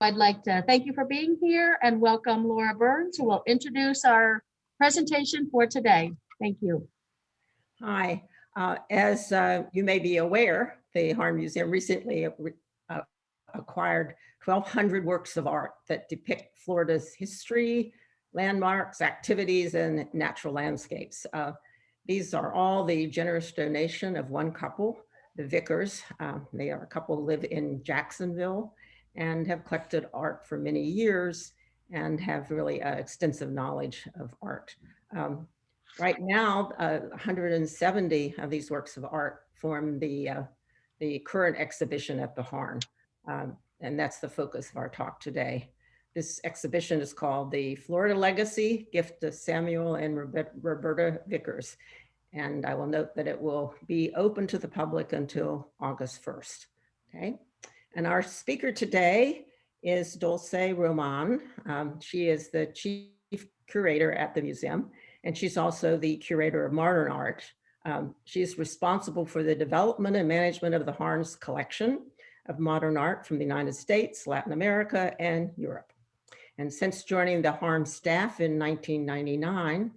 I'd like to thank you for being here and welcome Laura Burns, who will introduce our presentation for today. Thank you. Hi. As you may be aware, the Harn Museum recently acquired 1,200 works of art that depict Florida's history, landmarks, activities, and natural landscapes. These are all the generous donation of one couple, the Vickers. They are a couple who live in Jacksonville and have collected art for many years and have really extensive knowledge of art. Right now, 170 of these works of art form the current exhibition at the Harn. And that's the focus of our talk today. This exhibition is called The Florida Legacy, Gift to Samuel and Roberta Vickers. And I will note that it will be open to the public until August 1st, okay? And our speaker today is Dulce Roman. She is the chief curator at the museum, and she's also the curator of modern art. She's responsible for the development and management of the Harn's collection of modern art from the United States, Latin America, and Europe. And since joining the Harn staff in 1999,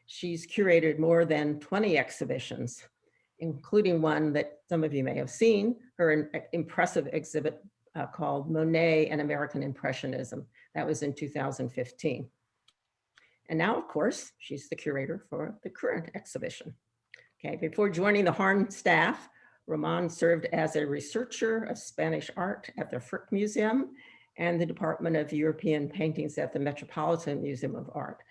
she's curated more than 20 exhibitions, including one that some of you may have seen, her impressive exhibit called Monet and American Impressionism. That was in 2015. And now, of course, she's the curator for the current exhibition. Okay, before joining the Harn staff, Roman served as a researcher of Spanish art at the Frick Museum and the Department of European Paintings at the Metropolitan Museum of Art.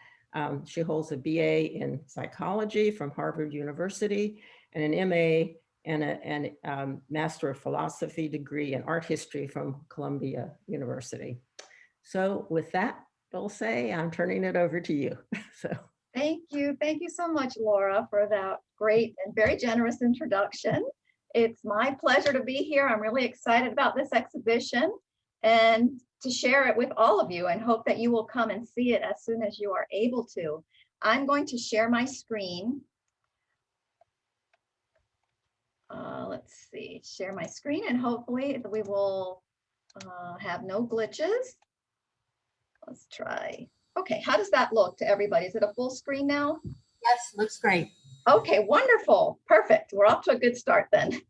She holds a BA in psychology from Harvard University and an MA and a Master of Philosophy degree in art history from Columbia University. So with that, Dulce, I'm turning it over to you. Thank you so much, Laura, for that great and very generous introduction. It's my pleasure to be here. I'm really excited about this exhibition and to share it with all of you, and hope that you will come and see it as soon as you are able to. I'm going to share my screen. Let's see, share my screen, and hopefully we will have no glitches. Let's try. Okay, how does that look to everybody? Is it a full screen now? Yes, looks great. Okay, wonderful, perfect. We're off to a good start then.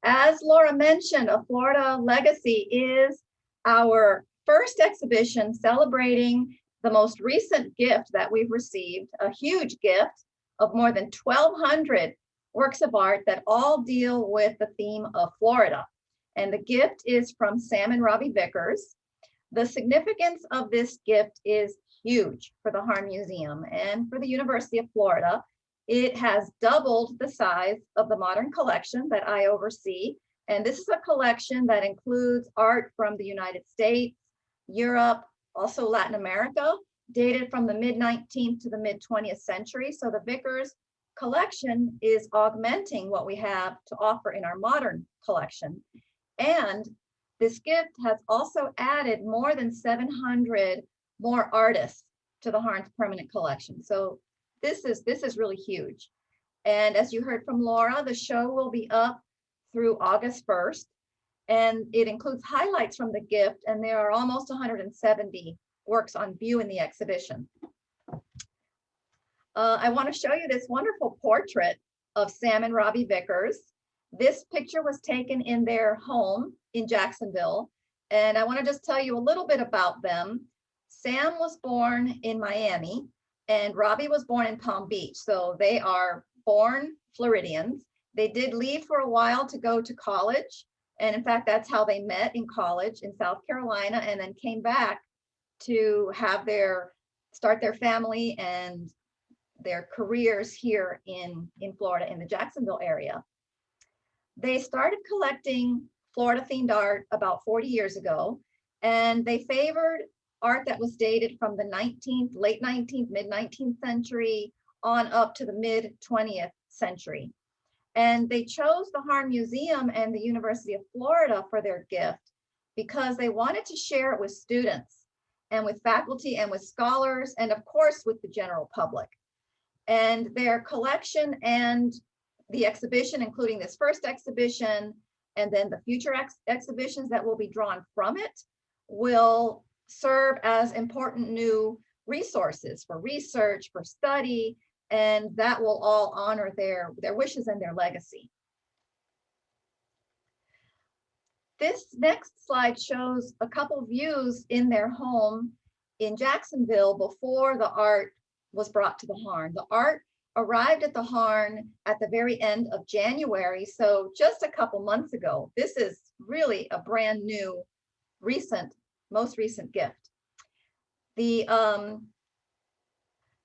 As Laura mentioned, A Florida Legacy is our first exhibition celebrating the most recent gift that we've received, a huge gift of more than 1,200 works of art that all deal with the theme of Florida. And the gift is from Sam and Robbie Vickers. The significance of this gift is huge for the Harn Museum and for the University of Florida. It has doubled the size of the modern collection that I oversee. And this is a collection that includes art from the United States, Europe, also Latin America, dated from the mid-19th to the mid-20th century. So the Vickers collection is augmenting what we have to offer in our modern collection. And this gift has also added more than 700 more artists to the Harn's permanent collection. So this is really huge. And as you heard from Laura, the show will be up through August 1st, and it includes highlights from the gift, and there are almost 170 works on view in the exhibition. I want to show you this wonderful portrait of Sam and Robbie Vickers. This picture was taken in their home in Jacksonville, and I want to just tell you a little bit about them. Sam was born in Miami, and Robbie was born in Palm Beach, so they are born Floridians. They did leave for a while to go to college, and in fact, that's how they met in college in South Carolina, and then came back to have start their family and their careers here in Florida, in the Jacksonville area. They started collecting Florida-themed art about 40 years ago, and they favored art that was dated from the late 19th, mid-19th century on up to the mid-20th century. And they chose the Harn Museum and the University of Florida for their gift because they wanted to share it with students and with faculty and with scholars, and of course with the general public. And their collection and the exhibition, including this first exhibition, and then the future exhibitions that will be drawn from it, will serve as important new resources for research, for study, and that will all honor their wishes and their legacy. This next slide shows a couple views in their home in Jacksonville before the art was brought to the Harn. The art arrived at the Harn at the very end of January, so just a couple months ago. This is really a brand new, most recent gift.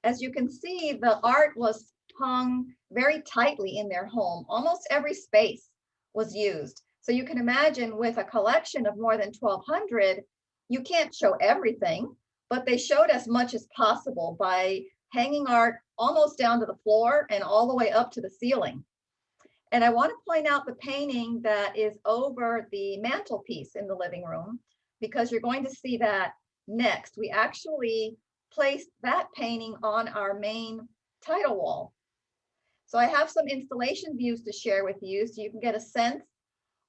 As you can see, the art was hung very tightly in their home. Almost every space was used. So you can imagine with a collection of more than 1,200, you can't show everything, but they showed as much as possible by hanging art almost down to the floor and all the way up to the ceiling. And I want to point out the painting that is over the mantelpiece in the living room, because you're going to see that next. We actually placed that painting on our main title wall. So I have some installation views to share with you so you can get a sense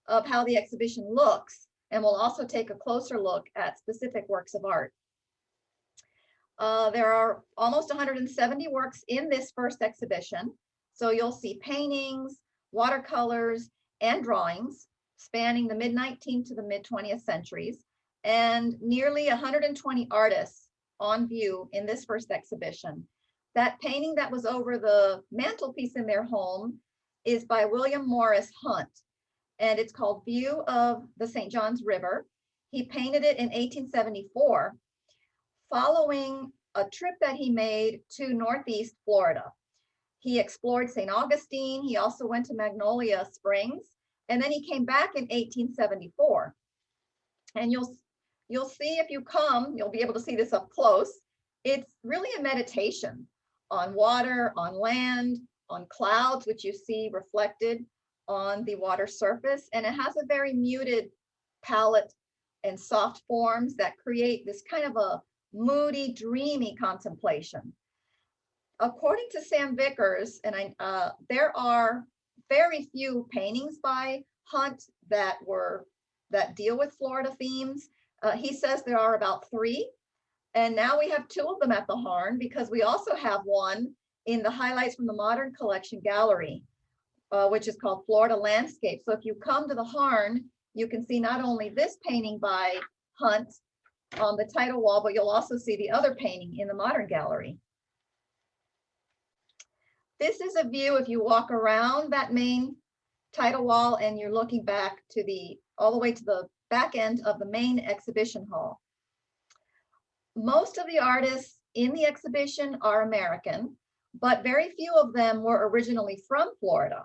of how the exhibition looks, and we'll also take a closer look at specific works of art. There are almost 170 works in this first exhibition. So you'll see paintings, watercolors, and drawings spanning the mid-19th to the mid-20th centuries, and nearly 120 artists on view in this first exhibition. That painting that was over the mantelpiece in their home is by William Morris Hunt, and it's called View of the St. Johns River. He painted it in 1874, following a trip that he made to Northeast Florida. He explored St. Augustine. He also went to Magnolia Springs, and then he came back in 1874. And you'll see, if you come, you'll be able to see this up close. It's really a meditation on water, on land, on clouds, which you see reflected on the water surface. And it has a very muted palette and soft forms that create this kind of a moody, dreamy contemplation. According to Sam Vickers, and there are very few paintings by Hunt that deal with Florida themes. He says there are about 3, and now we have 2 of them at the Harn, because we also have one in the Highlights from the Modern Collection gallery, which is called Florida Landscape. So if you come to the Harn, you can see not only this painting by Hunt on the title wall, but you'll also see the other painting in the Modern Gallery. This is a view if you walk around that main title wall and you're looking back to all the way to the back end of the main exhibition hall. Most of the artists in the exhibition are American, but very few of them were originally from Florida.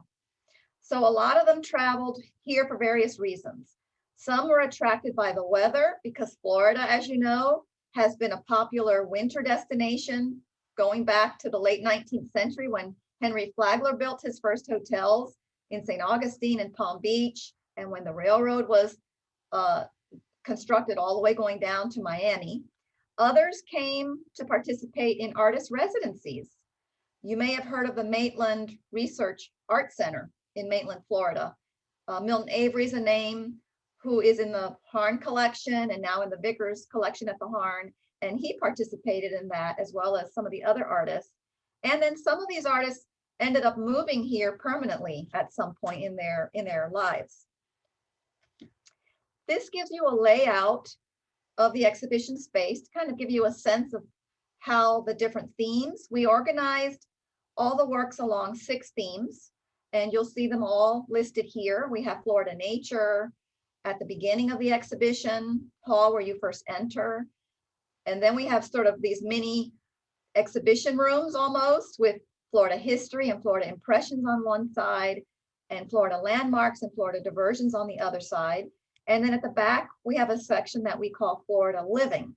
So a lot of them traveled here for various reasons. Some were attracted by the weather, because Florida, as you know, has been a popular winter destination going back to the late 19th century when Henry Flagler built his first hotels in St. Augustine and Palm Beach, and when the railroad was constructed all the way going down to Miami. Others came to participate in artist residencies. You may have heard of the Maitland Research Art Center in Maitland, Florida. Milton Avery's a name who is in the Harn collection and now in the Vickers collection at the Harn, and he participated in that, as well as some of the other artists. And then some of these artists ended up moving here permanently at some point in their lives. This gives you a layout of the exhibition space to kind of give you a sense of how the different themes. We organized all the works along 6 themes, and you'll see them all listed here. We have Florida nature at the beginning of the exhibition hall where you first enter. And then we have sort of these mini exhibition rooms almost, with Florida history and Florida impressions on one side, and Florida landmarks and Florida diversions on the other side. And then at the back, we have a section that we call Florida living.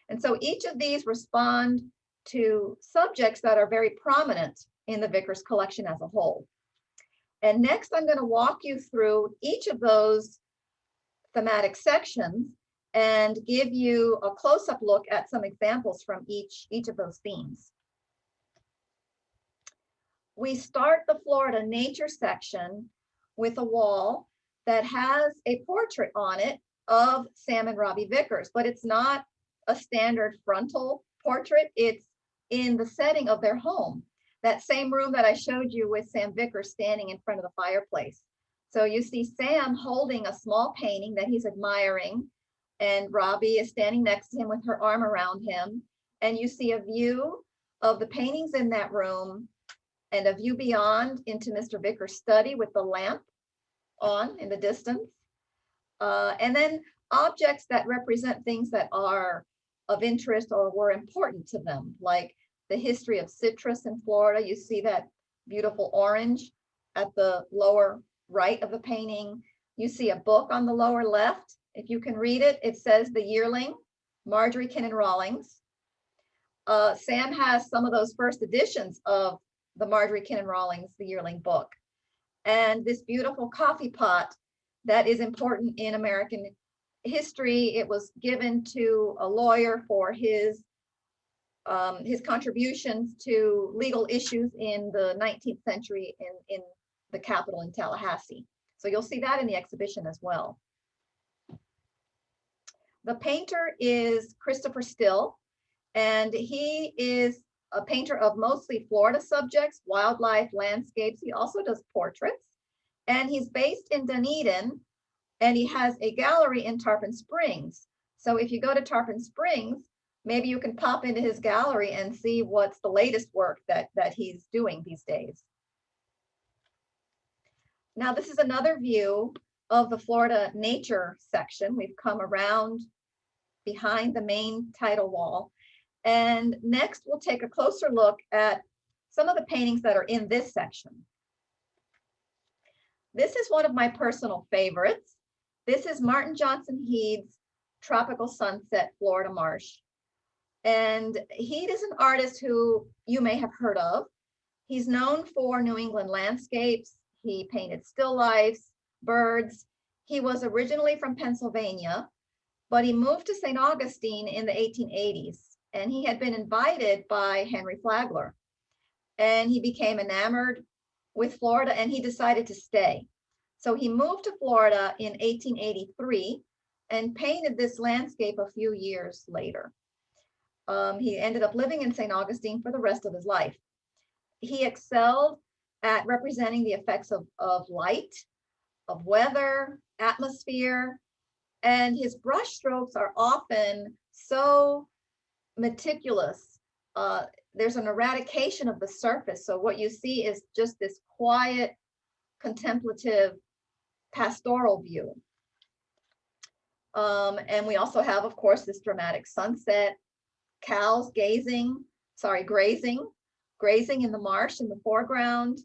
And so each of these respond to subjects that are very prominent in the Vickers collection as a whole. And next, I'm going to walk you through each of those thematic sections and give you a close-up look at some examples from each of those themes. We start the Florida nature section with a wall that has a portrait on it of Sam and Robbie Vickers, but it's not a standard frontal portrait. It's in the setting of their home, that same room that I showed you with Sam Vickers standing in front of the fireplace. So you see Sam holding a small painting that he's admiring, and Robbie is standing next to him with her arm around him. And you see a view of the paintings in that room and a view beyond into Mr. Vickers' study with the lamp on in the distance. And then objects that represent things that are of interest or were important to them, like the history of citrus in Florida. You see that beautiful orange at the lower right of the painting. You see a book on the lower left. If you can read it, it says The Yearling, Marjorie Kinnan Rawlings. Sam has some of those first editions of the Marjorie Kinnan Rawlings, The Yearling book. And this beautiful coffee pot that is important in American history. It was given to a lawyer for his contributions to legal issues in the 19th century in the Capitol in Tallahassee. So you'll see that in the exhibition as well. The painter is Christopher Still, and he is a painter of mostly Florida subjects, wildlife, landscapes. He also does portraits, and he's based in Dunedin, and he has a gallery in Tarpon Springs. So if you go to Tarpon Springs, maybe you can pop into his gallery and see what's the latest work that he's doing these days. Now, this is another view of the Florida nature section. We've come around behind the main title wall. And next, we'll take a closer look at some of the paintings that are in this section. This is one of my personal favorites. This is Martin Johnson Head's Tropical Sunset, Florida Marsh. And Head is an artist who you may have heard of. He's known for New England landscapes. He painted still lifes, birds. He was originally from Pennsylvania, but he moved to St. Augustine in the 1880s, and he had been invited by Henry Flagler. And he became enamored with Florida, and he decided to stay. So he moved to Florida in 1883 and painted this landscape a few years later. He ended up living in St. Augustine for the rest of his life. He excelled at representing the effects of light, of weather, atmosphere, and his brush strokes are often so meticulous. There's an eradication of the surface. So what you see is just this quiet, contemplative, pastoral view. And we also have, of course, this dramatic sunset, cows grazing in the marsh in the foreground.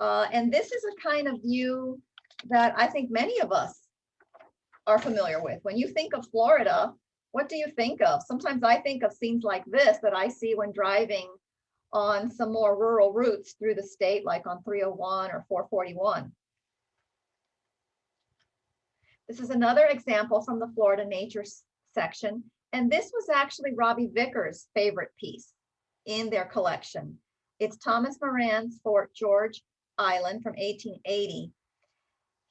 And this is a kind of view that I think many of us are familiar with. When you think of Florida, what do you think of? Sometimes I think of scenes like this that I see when driving on some more rural routes through the state, like on 301 or 441. This is another example from the Florida nature section. And this was actually Robbie Vickers' favorite piece in their collection. It's Thomas Moran's Fort George Island from 1880.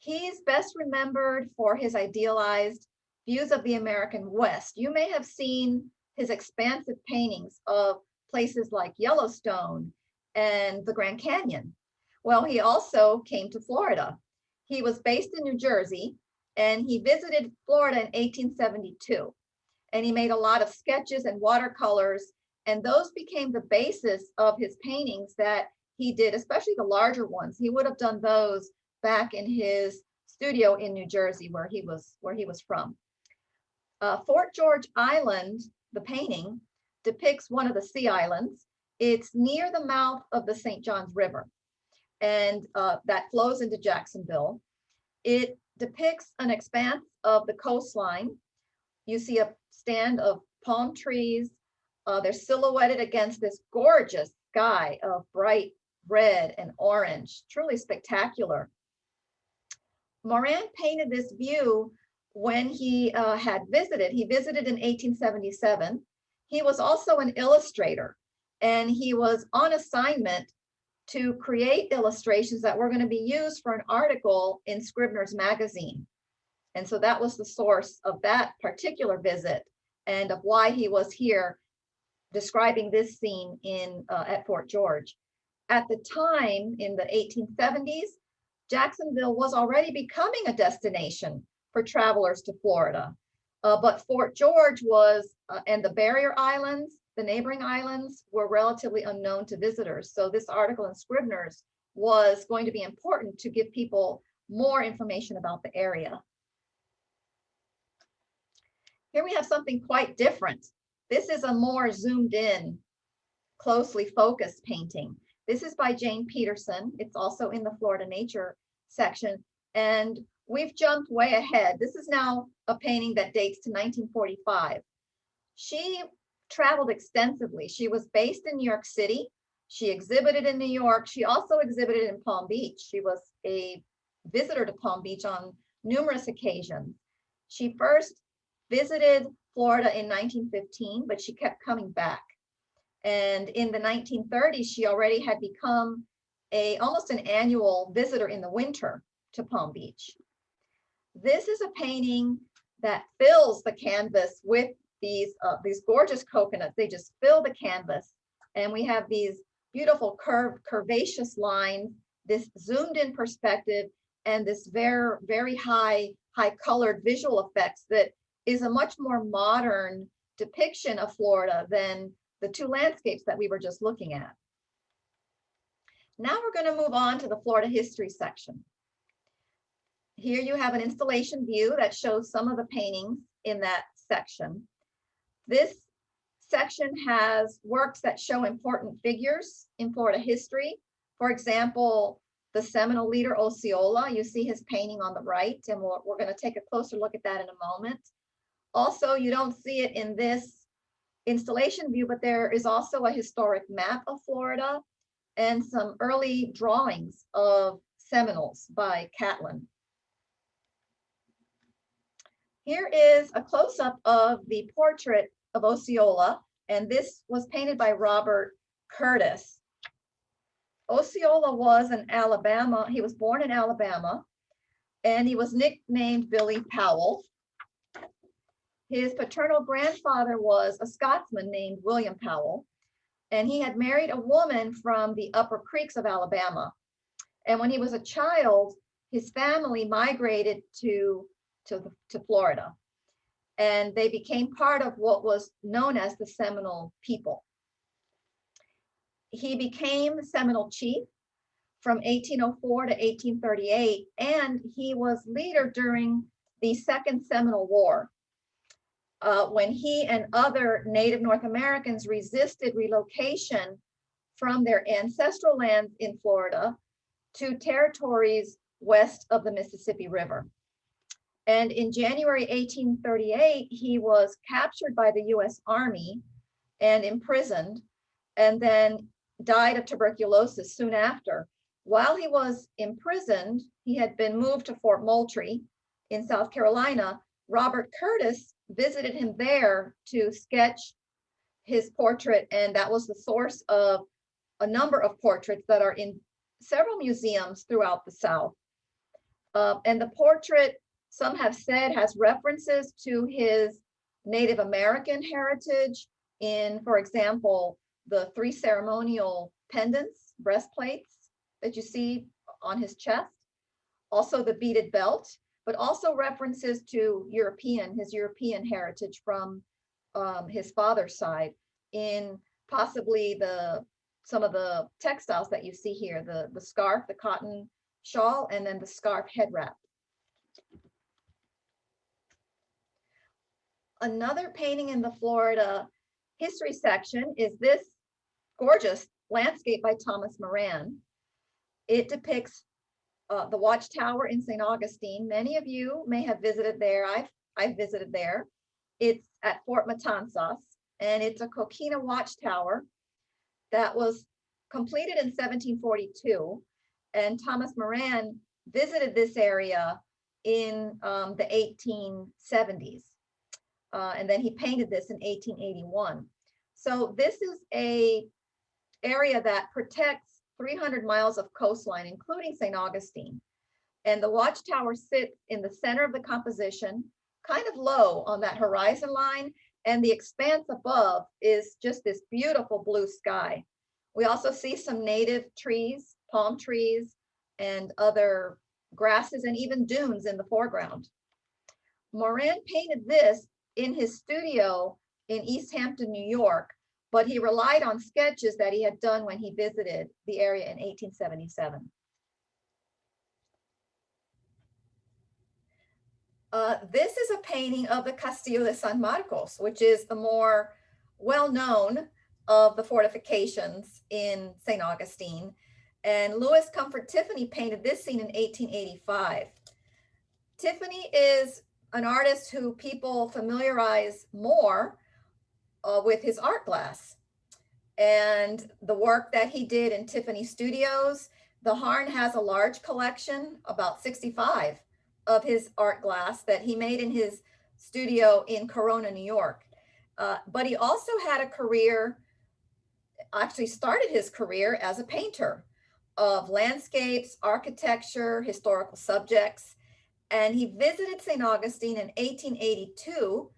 He's best remembered for his idealized views of the American West. You may have seen his expansive paintings of places like Yellowstone and the Grand Canyon. Well, he also came to Florida. He was based in New Jersey, and he visited Florida in 1872. And he made a lot of sketches and watercolors, and those became the basis of his paintings that he did, especially the larger ones. He would have done those back in his studio in New Jersey, where he was from. Fort George Island, the painting, depicts one of the sea islands. It's near the mouth of the St. Johns River, and that flows into Jacksonville. It depicts an expanse of the coastline. You see a stand of palm trees. They're silhouetted against this gorgeous sky of bright red and orange, truly spectacular. Moran painted this view when he had visited. He visited in 1877. He was also an illustrator, and he was on assignment to create illustrations that were going to be used for an article in Scribner's magazine. And so that was the source of that particular visit and of why he was here describing this scene in at Fort George. At the time, in the 1870s, Jacksonville was already becoming a destination for travelers to Florida. But Fort George was, and the barrier islands, the neighboring islands, were relatively unknown to visitors. So this article in Scribner's was going to be important to give people more information about the area. Here we have something quite different. This is a more zoomed in, closely focused painting. This is by Jane Peterson. It's also in the Florida Nature section. And we've jumped way ahead. This is now a painting that dates to 1945. She traveled extensively. She was based in New York City. She exhibited in New York. She also exhibited in Palm Beach. She was a visitor to Palm Beach on numerous occasions. She first visited Florida in 1915, but she kept coming back. And in the 1930s, she already had become almost an annual visitor in the winter to Palm Beach. This is a painting that fills the canvas with these gorgeous coconuts. They just fill the canvas. And we have these beautiful curvaceous lines, this zoomed in perspective, and this very high colored visual effects that is a much more modern depiction of Florida than the two landscapes that we were just looking at. Now we're going to move on to the Florida history section. Here you have an installation view that shows some of the paintings in that section. This section has works that show important figures in Florida history. For example, the Seminole leader Osceola, you see his painting on the right, and we're going to take a closer look at that in a moment. Also, you don't see it in this installation view, but there is also a historic map of Florida and some early drawings of Seminoles by Catlin. Here is a close-up of the portrait of Osceola, and this was painted by Robert Curtis. Osceola was in Alabama. He was born in Alabama, and he was nicknamed Billy Powell. His paternal grandfather was a Scotsman named William Powell, and he had married a woman from the Upper Creeks of Alabama. And when he was a child, his family migrated to Florida, and they became part of what was known as the Seminole people. He became Seminole chief from 1804 to 1838, and he was leader during the Second Seminole War, when he and other Native North Americans resisted relocation from their ancestral lands in Florida to territories west of the Mississippi River. And in January 1838, he was captured by the US Army and imprisoned, and then died of tuberculosis soon after. While he was imprisoned, he had been moved to Fort Moultrie in South Carolina. Robert Curtis visited him there to sketch his portrait, and that was the source of a number of portraits that are in several museums throughout the South. And the portrait, some have said, has references to his Native American heritage in, for example, the 3 ceremonial pendants, breastplates that you see on his chest, also the beaded belt, but also references to his European heritage from his father's side in possibly some of the textiles that you see here, the scarf, the cotton shawl, and then the scarf head wrap. Another painting in the Florida history section is this gorgeous landscape by Thomas Moran. It depicts the watchtower in St. Augustine. Many of you may have visited there. I've visited there. It's at Fort Matanzas, and it's a coquina watchtower that was completed in 1742. And Thomas Moran visited this area in the 1870s. And then he painted this in 1881. So this is a area that protects 300 miles of coastline, including St. Augustine. And the watchtower sits in the center of the composition, kind of low on that horizon line. And the expanse above is just this beautiful blue sky. We also see some native trees, palm trees, and other grasses, and even dunes in the foreground. Moran painted this in his studio in East Hampton, New York, but he relied on sketches that he had done when he visited the area in 1877. This is a painting of the Castillo de San Marcos, which is the more well-known of the fortifications in St. Augustine. And Louis Comfort Tiffany painted this scene in 1885. Tiffany is an artist who people familiarize more with his art glass and the work that he did in Tiffany Studios. The Harn has a large collection, about 65, of his art glass that he made in his studio in Corona, New York. But he also had a career, actually started his career as a painter of landscapes, architecture, historical subjects. And he visited St. Augustine in 1882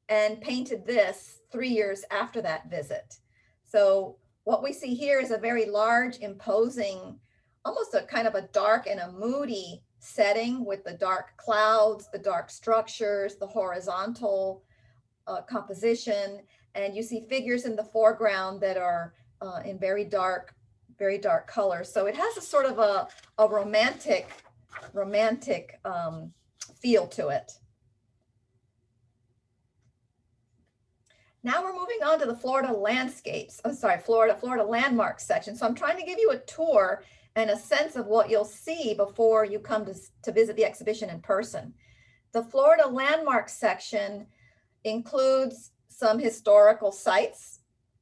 and painted this 3 years after that visit. So what we see here is a very large, imposing, almost a kind of a dark and a moody setting with the dark clouds, the dark structures, the horizontal composition. And you see figures in the foreground that are in very dark colors. So it has a sort of a romantic feel to it. Now we're moving on to the Florida landscapes. I'm sorry, Florida landmarks section. So I'm trying to give you a tour and a sense of what you'll see before you come to visit the exhibition in person. The Florida landmarks section includes some historical sites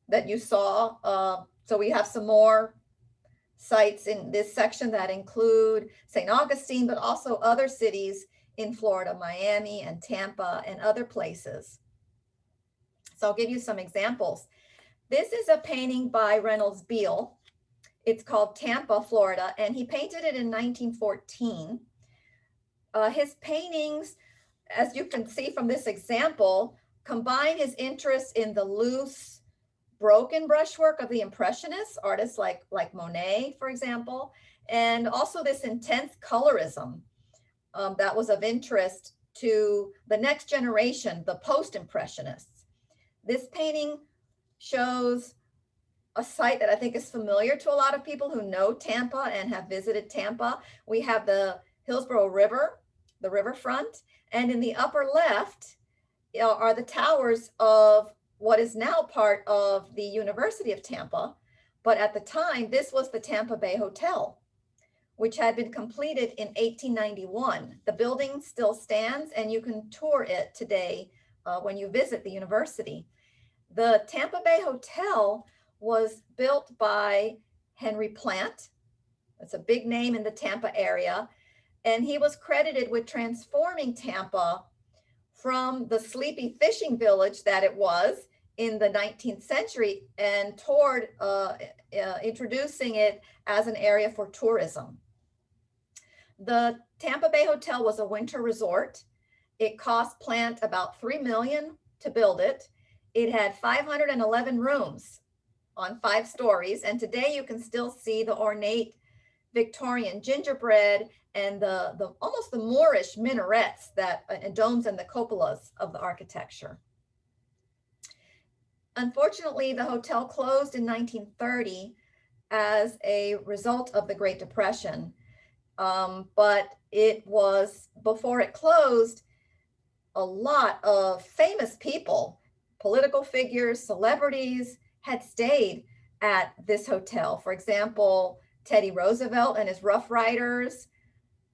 that you saw. So we have some more sites in this section that include St. Augustine, but also other cities in Florida, Miami and Tampa and other places. So I'll give you some examples. This is a painting by Reynolds Beale. It's called Tampa, Florida, and he painted it in 1914. His paintings, as you can see from this example, combine his interest in the loose, broken brushwork of the Impressionists, artists like Monet, for example, and also this intense colorism that was of interest to the next generation, the post-Impressionists. This painting shows a site that I think is familiar to a lot of people who know Tampa and have visited Tampa. We have the Hillsborough River, the riverfront, and in the upper left are the towers of what is now part of the University of Tampa. But at the time, this was the Tampa Bay Hotel, which had been completed in 1891. The building still stands and you can tour it today when you visit the university. The Tampa Bay Hotel was built by Henry Plant. That's a big name in the Tampa area. And he was credited with transforming Tampa from the sleepy fishing village that it was in the 19th century and toward introducing it as an area for tourism. The Tampa Bay Hotel was a winter resort. It cost Plant about $3 million to build it. It had 511 rooms on 5 stories. And today you can still see the ornate Victorian gingerbread and the almost the Moorish minarets that and domes and the cupolas of the architecture. Unfortunately, the hotel closed in 1930 as a result of the Great Depression. But it was, before it closed, a lot of famous people, political figures, celebrities had stayed at this hotel. For example, Teddy Roosevelt and his Rough Riders,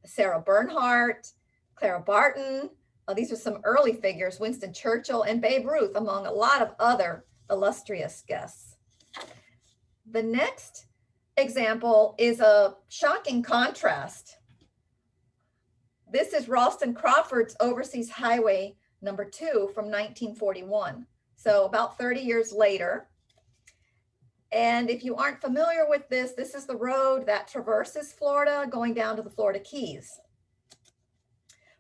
Sarah Bernhardt, Clara Barton. These are some early figures, Winston Churchill and Babe Ruth, among a lot of other illustrious guests. The next example is a shocking contrast. This is Ralston Crawford's Overseas Highway number 2 from 1941. So about 30 years later. And if you aren't familiar with this, this is the road that traverses Florida going down to the Florida Keys.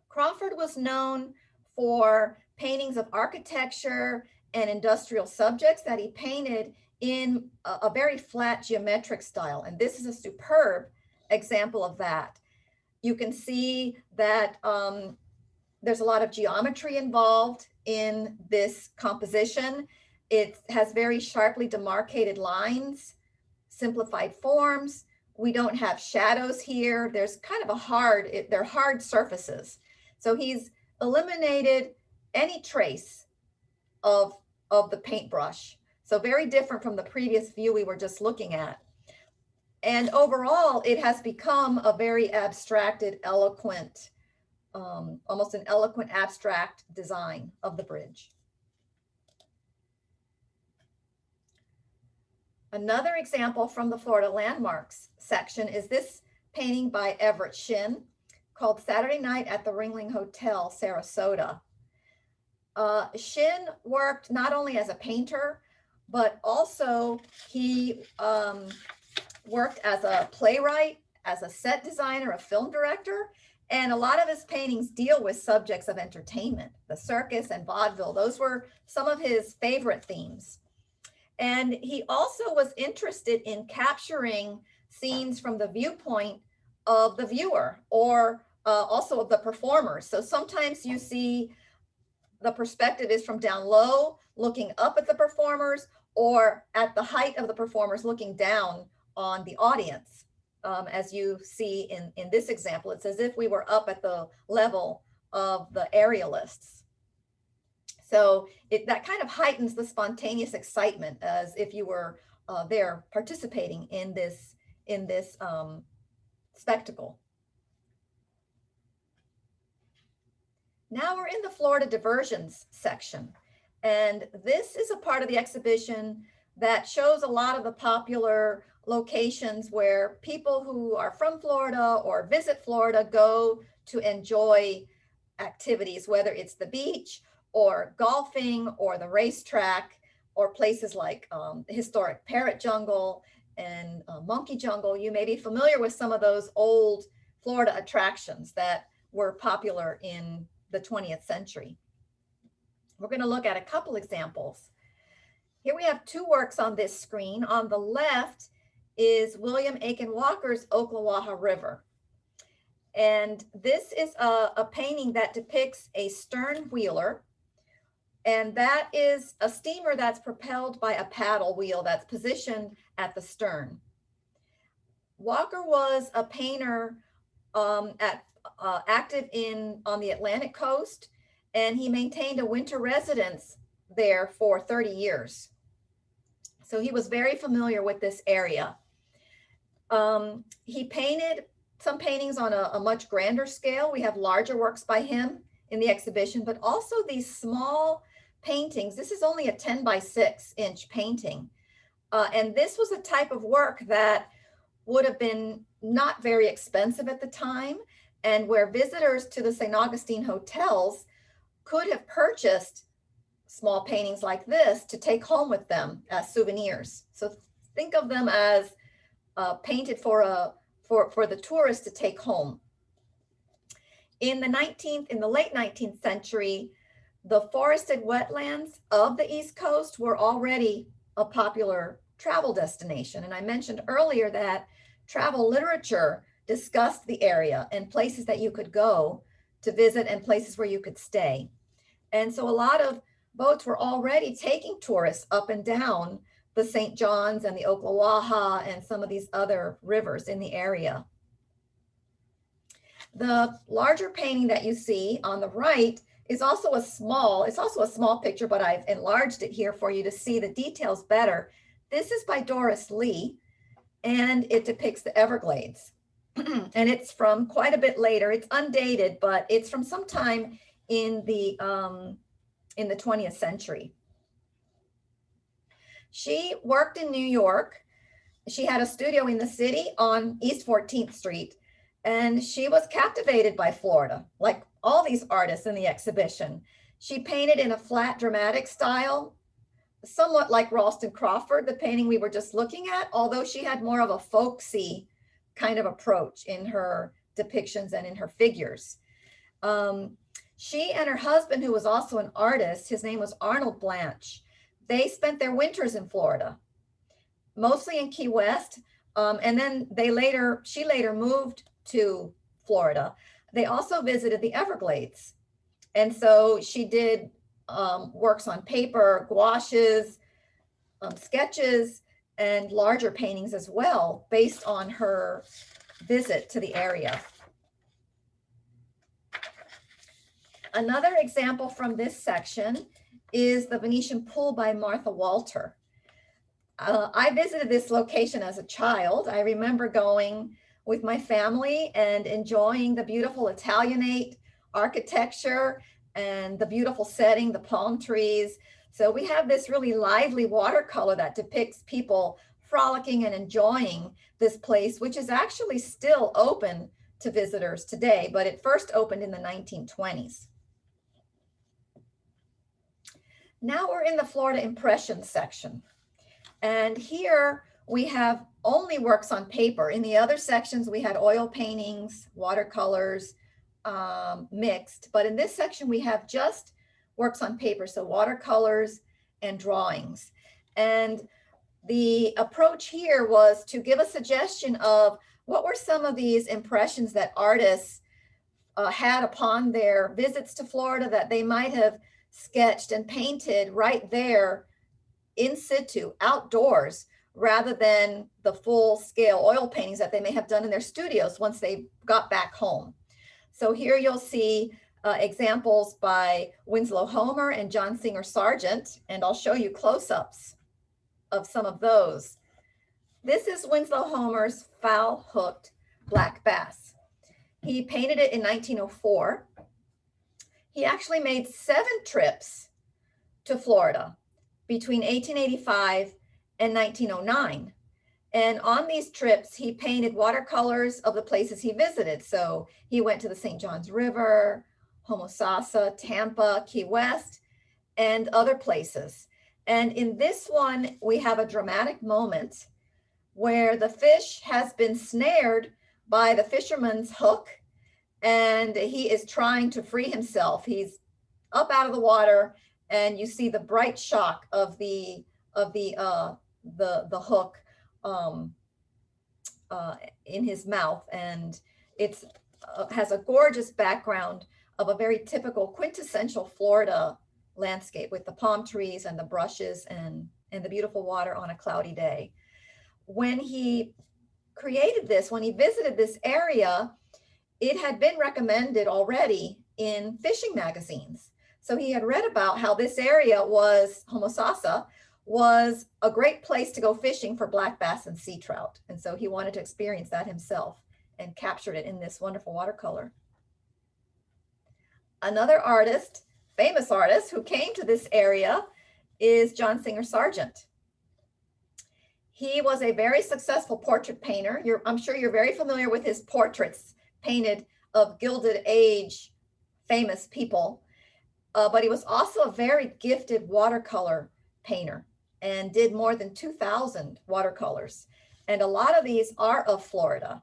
Crawford was known for paintings of architecture and industrial subjects that he painted in a very flat geometric style. And this is a superb example of that. You can see that there's a lot of geometry involved in this composition. It has very sharply demarcated lines, simplified forms. We don't have shadows here. There's kind of a hard, they're hard surfaces. So he's eliminated any trace of the paintbrush. So very different from the previous view we were just looking at. And overall, it has become a very abstracted, eloquent, almost an eloquent abstract design of the bridge. Another example from the Florida Landmarks section is this painting by Everett Shin called Saturday Night at the Ringling Hotel, Sarasota. Shin worked not only as a painter, but also he worked as a playwright, as a set designer, a film director, and a lot of his paintings deal with subjects of entertainment, the circus and vaudeville. Those were some of his favorite themes. And he also was interested in capturing scenes from the viewpoint of the viewer or also of the performers. So sometimes you see the perspective is from down low, looking up at the performers, or at the height of the performers looking down on the audience. As you see in this example, it's as if we were up at the level of the aerialists. So that kind of heightens the spontaneous excitement as if you were there participating in this spectacle. Now we're in the Florida diversions section. And this is a part of the exhibition that shows a lot of the popular locations where people who are from Florida or visit Florida go to enjoy activities, whether it's the beach or golfing or the racetrack or places like the historic Parrot Jungle and Monkey Jungle. You may be familiar with some of those old Florida attractions that were popular in the 20th century. We're going to look at a couple examples. Here we have two works on this screen. On the left is William Aiken Walker's Ocklawaha River. And this is a painting that depicts a stern wheeler. And that is a steamer that's propelled by a paddle wheel that's positioned at the stern. Walker was a painter active on the Atlantic coast, and he maintained a winter residence there for 30 years. So he was very familiar with this area. He painted some paintings on a much grander scale. We have larger works by him in the exhibition, but also these small paintings. This is only a 10 by 6 inch painting. And this was a type of work that would have been not very expensive at the time, and where visitors to the St. Augustine hotels could have purchased small paintings like this to take home with them as souvenirs. So think of them as painted for the tourist to take home. In the late 19th century, the forested wetlands of the East Coast were already a popular travel destination. And I mentioned earlier that travel literature discussed the area and places that you could go to visit and places where you could stay. And so a lot of boats were already taking tourists up and down the St. Johns and the Ocklawaha and some of these other rivers in the area. The larger painting that you see on the right is also a small picture, but I've enlarged it here for you to see the details better. This is by Doris Lee, and it depicts the Everglades. And it's from quite a bit later. It's undated, but it's from sometime in the 20th century. She worked in New York. She had a studio in the city on East 14th Street, and she was captivated by Florida, like all these artists in the exhibition. She painted in a flat, dramatic style, somewhat like Ralston Crawford, the painting we were just looking at, although she had more of a folksy kind of approach in her depictions and in her figures. She and her husband, who was also an artist, his name was Arnold Blanche, they spent their winters in Florida, mostly in Key West. And then she later moved to Florida. They also visited the Everglades. And so she did works on paper, gouaches, sketches, and larger paintings as well, based on her visit to the area. Another example from this section is the Venetian Pool by Martha Walter. I visited this location as a child. I remember going with my family and enjoying the beautiful Italianate architecture and the beautiful setting, the palm trees. So we have this really lively watercolor that depicts people frolicking and enjoying this place, which is actually still open to visitors today, but it first opened in the 1920s. Now we're in the Florida Impressions section. And here we have only works on paper. In the other sections, we had oil paintings, watercolors, mixed. But in this section, we have just works on paper, so watercolors and drawings. And the approach here was to give a suggestion of what were some of these impressions that artists had upon their visits to Florida that they might have sketched and painted right there in situ, outdoors, rather than the full-scale oil paintings that they may have done in their studios once they got back home. So here you'll see examples by Winslow Homer and John Singer Sargent, and I'll show you close-ups of some of those. This is Winslow Homer's foul-hooked black bass. He painted it in 1904. He actually made 7 trips to Florida between 1885 and 1909. And on these trips, he painted watercolors of the places he visited. So he went to the St. Johns River, Homosassa, Tampa, Key West, and other places. And in this one, we have a dramatic moment where the fish has been snared by the fisherman's hook, and he is trying to free himself. He's up out of the water, and you see the bright shock of the hook in his mouth, and it's has a gorgeous background of a very typical quintessential Florida landscape with the palm trees and the brushes and the beautiful water on a cloudy day. When he created this, when he visited this area, it had been recommended already in fishing magazines. So he had read about how this area was, Homosassa, was a great place to go fishing for black bass and sea trout. And so he wanted to experience that himself and captured it in this wonderful watercolor. Another artist, famous artist, who came to this area is John Singer Sargent. He was a very successful portrait painter. I'm sure you're very familiar with his portraits painted of Gilded Age famous people, but he was also a very gifted watercolor painter and did more than 2,000 watercolors. And a lot of these are of Florida,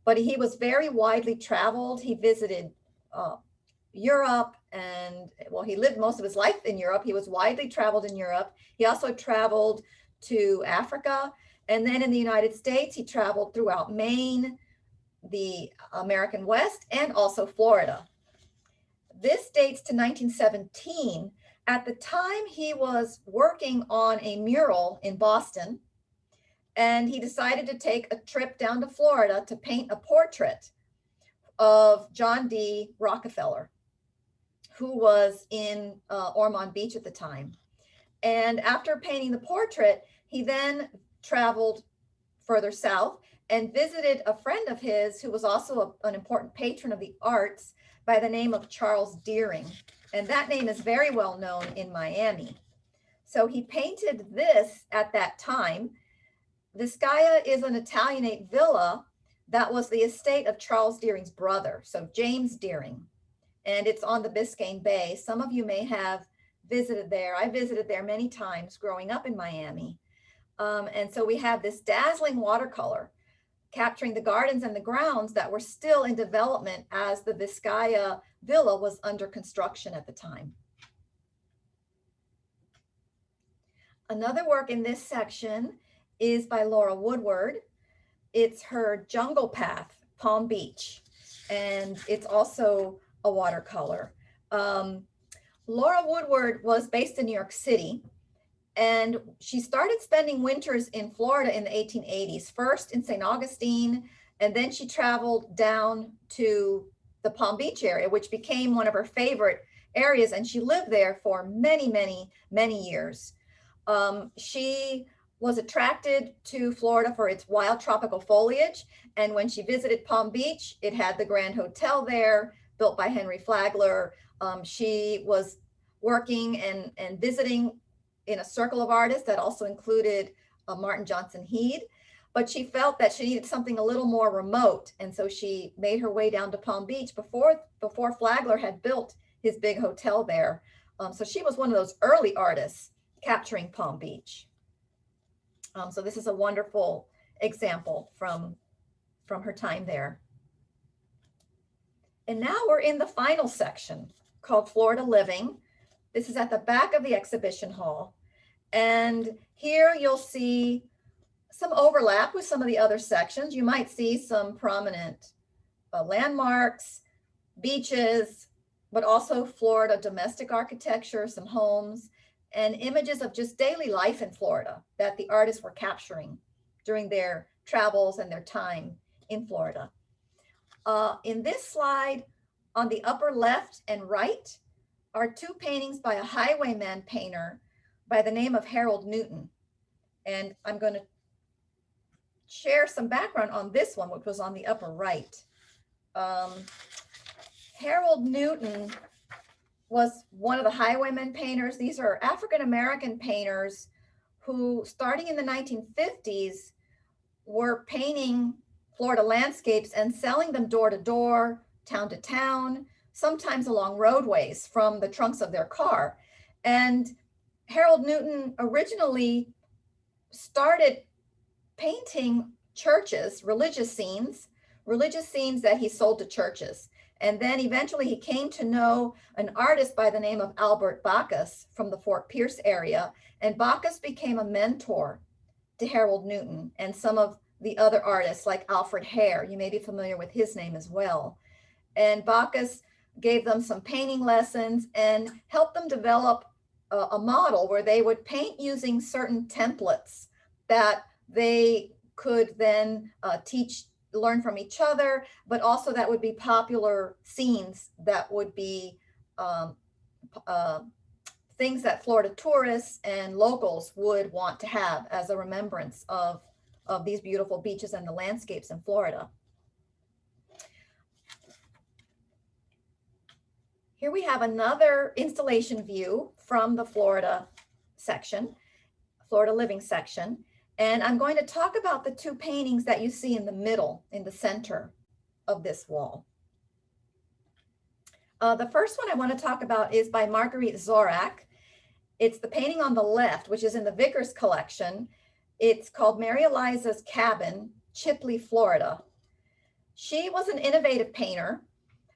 but he was very widely traveled. He visited Europe, and well, he lived most of his life in Europe. He was widely traveled in Europe. He also traveled to Africa. And then in the United States, he traveled throughout Maine, the American West, and also Florida. This dates to 1917. At the time, he was working on a mural in Boston, and he decided to take a trip down to Florida to paint a portrait of John D. Rockefeller, who was in Ormond Beach at the time. And after painting the portrait, he then traveled further south and visited a friend of his who was also an important patron of the arts by the name of Charles Deering. And that name is very well known in Miami. So he painted this at that time. Vizcaya is an Italianate villa that was the estate of Charles Deering's brother, so James Deering. And it's on the Biscayne Bay. Some of you may have visited there. I visited there many times growing up in Miami. And so we have this dazzling watercolor capturing the gardens and the grounds that were still in development as the Vizcaya Villa was under construction at the time. Another work in this section is by Laura Woodward. It's her Jungle Path, Palm Beach, and it's also a watercolor. Laura Woodward was based in New York City, and she started spending winters in Florida in the 1880s, first in St. Augustine, and then she traveled down to the Palm Beach area, which became one of her favorite areas, and she lived there for many, many, many years. She was attracted to Florida for its wild tropical foliage. And when she visited Palm Beach, it had the Grand Hotel there, built by Henry Flagler. She was working and visiting in a circle of artists that also included Martin Johnson Head. But she felt that she needed something a little more remote. And so she made her way down to Palm Beach before Flagler had built his big hotel there. So she was one of those early artists capturing Palm Beach. So this is a wonderful example from her time there. And now we're in the final section called Florida Living. This is at the back of the exhibition hall. And here you'll see some overlap with some of the other sections. You might see some prominent landmarks, beaches, but also Florida domestic architecture, some homes, and images of just daily life in Florida that the artists were capturing during their travels and their time in Florida. In this slide, on the upper left and right, are two paintings by a highwayman painter by the name of Harold Newton. And I'm going to share some background on this one, which was on the upper right. Harold Newton was one of the highwayman painters. These are African-American painters who, starting in the 1950s, were painting Florida landscapes and selling them door to door, town to town, sometimes along roadways from the trunks of their car. And Harold Newton originally started painting churches, religious scenes that he sold to churches. And then eventually he came to know an artist by the name of Albert Bacchus from the Fort Pierce area. And Bacchus became a mentor to Harold Newton and some of the other artists like Alfred Hare. You may be familiar with his name as well. And Bacchus gave them some painting lessons and helped them develop a model where they would paint using certain templates that they could then learn from each other, but also that would be popular scenes that would be things that Florida tourists and locals would want to have as a remembrance of these beautiful beaches and the landscapes in Florida. Here we have another installation view from the Florida section, Florida Living section. And I'm going to talk about the two paintings that you see in the middle, in the center of this wall. The first one I want to talk about is by Marguerite Zorak. It's the painting on the left, which is in the Vickers Collection. It's called Mary Eliza's Cabin, Chipley, Florida. She was an innovative painter.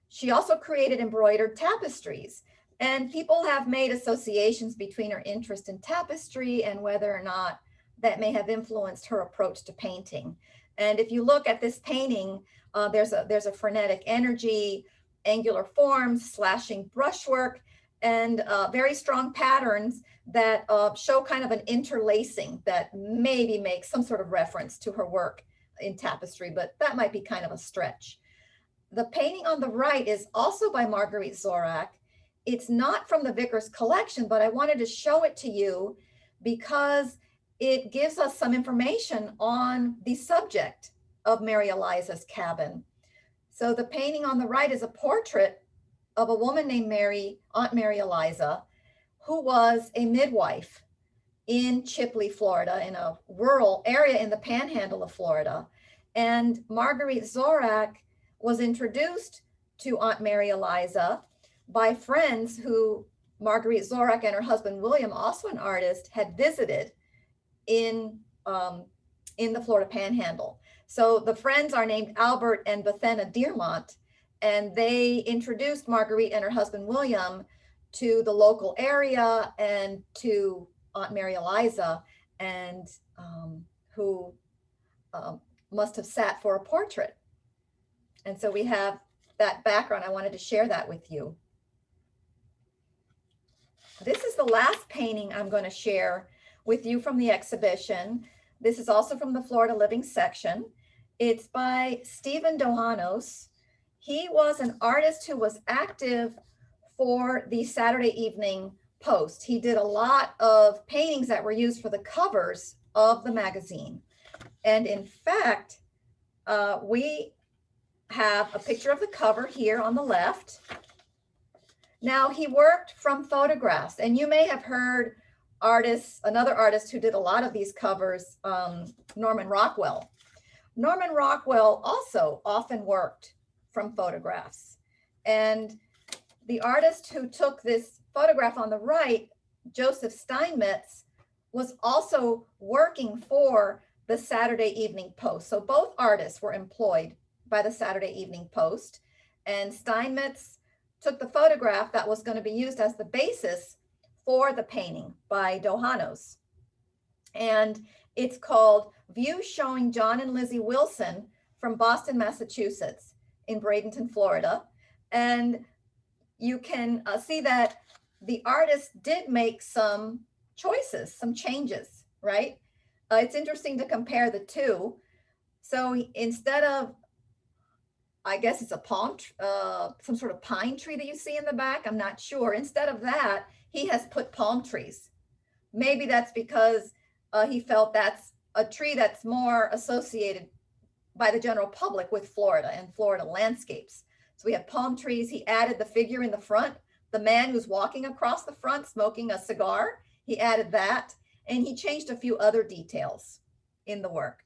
She also created embroidered tapestries. And people have made associations between her interest in tapestry and whether or not that may have influenced her approach to painting. And if you look at this painting, there's a frenetic energy, angular forms, slashing brushwork, and very strong patterns that show kind of an interlacing that maybe makes some sort of reference to her work in tapestry, but that might be kind of a stretch. The painting on the right is also by Marguerite Zorak. It's not from the Vickers Collection, but I wanted to show it to you because it gives us some information on the subject of Mary Eliza's cabin. So the painting on the right is a portrait of a woman named Aunt Mary Eliza, who was a midwife in Chipley, Florida, in a rural area in the panhandle of Florida. And Marguerite Zorak was introduced to Aunt Mary Eliza by friends who Marguerite Zorak and her husband, William, also an artist, had visited in the Florida Panhandle. So the friends are named Albert and Bethenna Dearmont, and they introduced Marguerite and her husband William to the local area and to Aunt Mary Eliza, and who must have sat for a portrait. And so we have that background. I wanted to share that with you. This is the last painting I'm going to share with you from the exhibition. This is also from the Florida Living section. It's by Stephen Dohanos. He was an artist who was active for the Saturday Evening Post. He did a lot of paintings that were used for the covers of the magazine. And in fact, we have a picture of the cover here on the left. Now, he worked from photographs, and you may have heard another artist who did a lot of these covers, Norman Rockwell. Norman Rockwell also often worked from photographs. And the artist who took this photograph on the right, Joseph Steinmetz, was also working for the Saturday Evening Post. So both artists were employed by the Saturday Evening Post, and Steinmetz took the photograph that was going to be used as the basis for the painting by Dohanos. And it's called View Showing John and Lizzie Wilson from Boston, Massachusetts in Bradenton, Florida. And you can see that the artist did make some choices, some changes, right? It's interesting to compare the two. So instead of, I guess it's a palm, some sort of pine tree that you see in the back, I'm not sure. Instead of that, he has put palm trees. Maybe that's because he felt that's a tree that's more associated by the general public with Florida and Florida landscapes. So we have palm trees. He added the figure in the front, the man who's walking across the front smoking a cigar. He added that, and he changed a few other details in the work.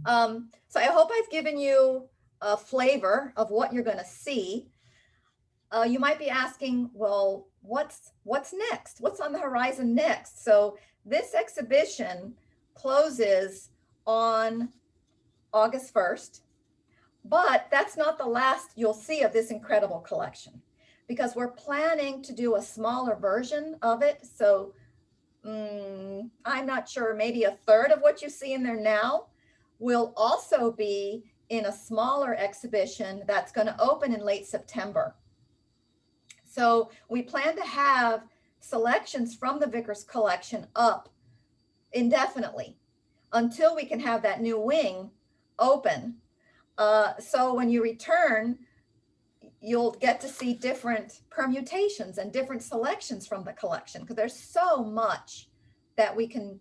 So I hope I've given you a flavor of what you're going to see. You might be asking, well, what's next? What's on the horizon next? So this exhibition closes on August 1st, but that's not the last you'll see of this incredible collection, because we're planning to do a smaller version of it. So I'm not sure, maybe a third of what you see in there now will also be in a smaller exhibition that's going to open in late September. So we plan to have selections from the Vickers Collection up indefinitely until we can have that new wing open. So when you return, you'll get to see different permutations and different selections from the collection, because there's so much that we can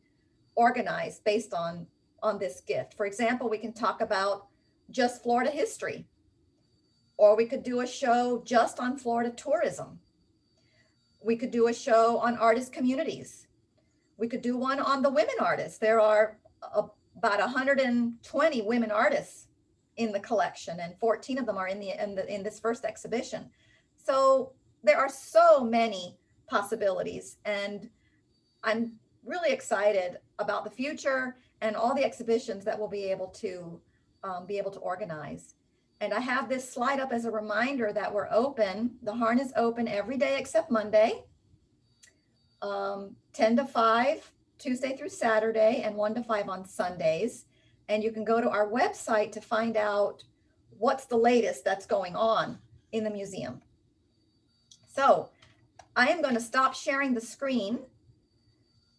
organize based on this gift. For example, we can talk about just Florida history, or we could do a show just on Florida tourism. We could do a show on artist communities. We could do one on the women artists. There are about 120 women artists in the collection, and 14 of them are in this first exhibition. So there are so many possibilities, and I'm really excited about the future and all the exhibitions that we'll be able to organize. And I have this slide up as a reminder that we're open. The Harn is open every day except Monday, 10 to 5, Tuesday through Saturday, and 1 to 5 on Sundays. And you can go to our website to find out what's the latest that's going on in the museum. So I am going to stop sharing the screen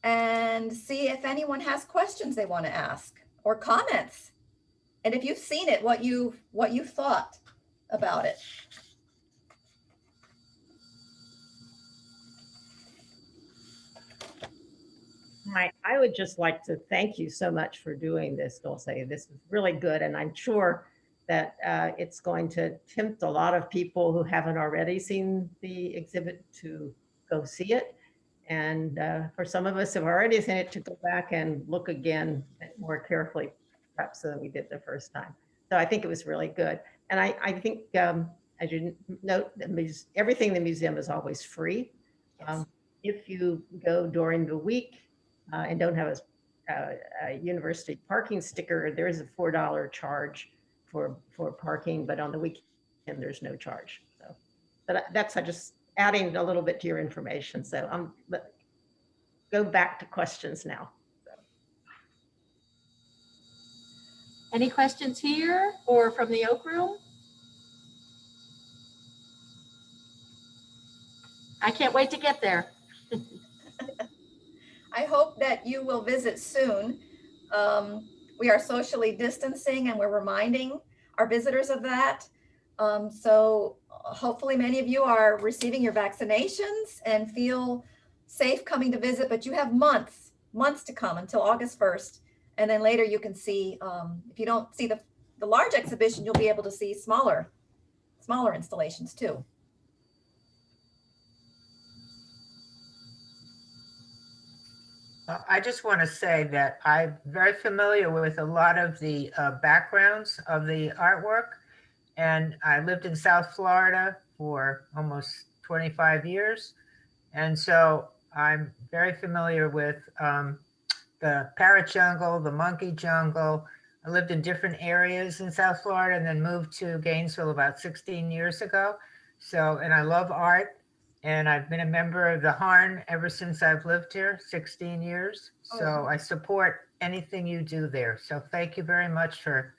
and see if anyone has questions they want to ask or comments. And if you've seen it, what you thought about it. I would just like to thank you so much for doing this, Dulce. This is really good, and I'm sure that it's going to tempt a lot of people who haven't already seen the exhibit to go see it. And for some of us who have already seen it, to go back and look again more carefully, perhaps than we did the first time. So I think it was really good. And I think, as you note, everything in the museum is always free. Yes. If you go during the week and don't have a university parking sticker, there is a $4 charge for parking, but on the weekend, there's no charge. So, but that's just adding a little bit to your information. So go back to questions now. Any questions here or from the Oak Room? I can't wait to get there. I hope that you will visit soon. We are socially distancing and we're reminding our visitors of that. So hopefully many of you are receiving your vaccinations and feel safe coming to visit, but you have months to come until August 1st. And then later you can see, if you don't see the large exhibition, you'll be able to see smaller installations too. I just want to say that I'm very familiar with a lot of the backgrounds of the artwork. And I lived in South Florida for almost 25 years. And so I'm very familiar with the parrot jungle, the monkey jungle. I lived in different areas in South Florida and then moved to Gainesville about 16 years ago. So, and I love art. And I've been a member of the Harn ever since I've lived here, 16 years. So I support anything you do there. So thank you very much for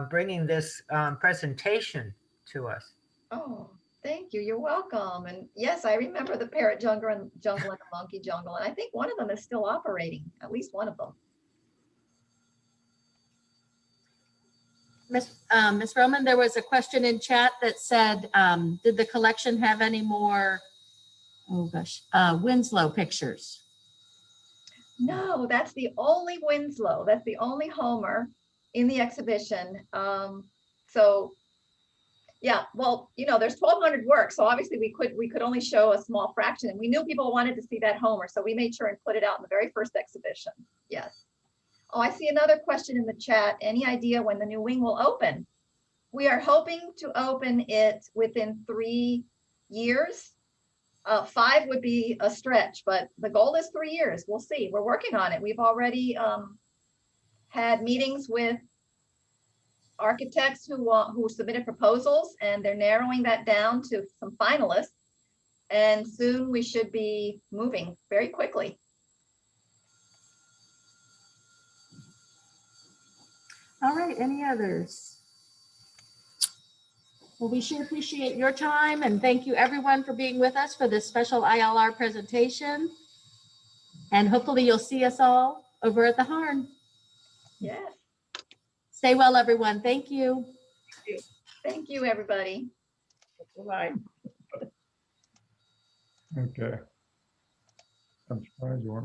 bringing this presentation to us. Oh, thank you. You're welcome. And yes, I remember the parrot jungle and the monkey jungle. And I think one of them is still operating, at least one of them. Ms. Roman, there was a question in chat that said, did the collection have any more, oh gosh, Winslow pictures? No, that's the only Winslow. That's the only Homer in the exhibition. So yeah, well, you know, there's 1,200 works. So obviously we could only show a small fraction, and we knew people wanted to see that Homer. So we made sure and put it out in the very first exhibition. Yes. Oh, I see another question in the chat. Any idea when the new wing will open? We are hoping to open it within 3 years. 5 would be a stretch, but the goal is 3 years. We'll see. We're working on it. We've already had meetings with architects who submitted proposals, and they're narrowing that down to some finalists. And soon we should be moving very quickly. All right, any others? Well, we sure appreciate your time, and thank you everyone for being with us for this special ILR presentation. And hopefully you'll see us all over at the Harn. Yes. Stay well, everyone. Thank you. Thank you, everybody. Bye. Okay. I'm surprised you weren't